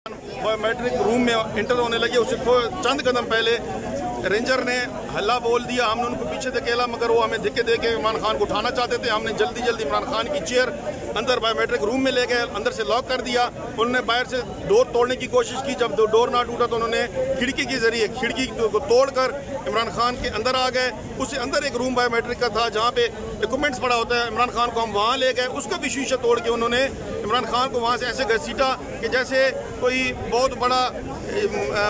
Biometric room में inter होने लगे, उससे चंद कदम पहले रेंजर ने हल्ला बोल दिया। हमने उनको पीछे धकेला, मगर वो हमें धक्के दे के इमरान खान को उठाना चाहते थे। हमने जल्दी जल्दी इमरान खान की चेयर अंदर बायोमेट्रिक रूम में ले गए, अंदर से लॉक कर दिया। उन्होंने बाहर से डोर तोड़ने की कोशिश की, जब डोर ना टूटा तो उन्होंने खिड़की के जरिए खिड़की को तोड़कर इमरान खान के अंदर आ गए। उससे अंदर एक रूम बायोमेट्रिक का था जहाँ पे डॉक्यूमेंट्स पड़ा होता है। इमरान खान को हम वहाँ ले गए, उसका भी शीशा तोड़ के उन्होंने इमरान खान को वहाँ से ऐसे घसीटा कि जैसे कोई बहुत बड़ा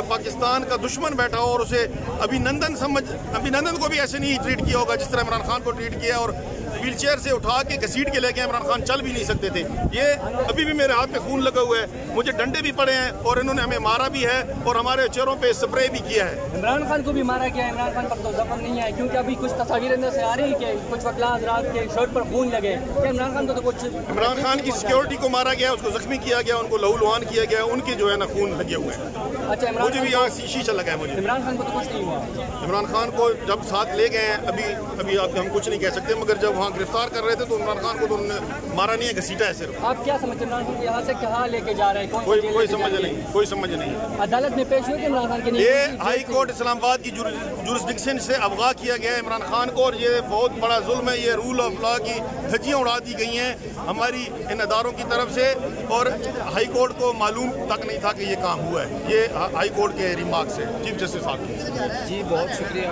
पाकिस्तान का दुश्मन बैठा हो और उसे अभिनंदन को भी ऐसे नहीं ट्रीट किया होगा जिस तरह इमरान खान को ट्रीट किया। और व्हील चेयर से उठा के घसीट के लेके इमरान खान चल भी नहीं सकते थे। ये अभी भी मेरे हाथ में खून लगा हुआ है, मुझे डंडे भी पड़े हैं और इन्होंने हमें मारा भी है और हमारे चेहरों पे स्प्रे भी किया है। इमरान खान को भी मारा गया है। इमरान खान पर तो जख्म नहीं है, क्योंकि अभी कुछ तस्वीरें अंदर से आ रही है कि कुछ वकला हज़रात के शर्ट पर खून लगे। क्या इमरान खान को तो कुछ इमरान खान की सिक्योरिटी को मारा गया, उसको जख्मी किया गया, उनको लहूलुहान किया गया, उनके जो है ना खून लगे हुए हैं। अच्छा, मुझे भी यहाँ शीशा लगा है। मुझे इमरान खान को तो कुछ नहीं हुआ। इमरान खान को जब साथ ले गए हैं, अभी हम कुछ नहीं कह सकते, मगर जब वहाँ गिरफ्तार कर रहे थे तो इमरान खान को तो उन्होंने मारा नहीं है, घसीटा है सिर्फ। आप क्या समझते हैं इमरान खान यहाँ से कहाँ लेके जा रहे हैं? कोई समझ नहीं। अदालत में पेश हुए थे इमरान खान के? ये हाई कोर्ट इस्लामाबाद की जुरिस्डिक्शन से अगवा किया गया है इमरान खान को, और ये बहुत बड़ा जुल्म है। ये रूल ऑफ लॉ की धज्जियाँ उड़ा दी गई हैं हमारी इन अदारों की तरफ से, और हाई कोर्ट को मालूम तक नहीं था कि ये काम हुआ है। ये हाई कोर्ट के रिमार्क से चीफ जस्टिस साहब। जी बहुत शुक्रिया।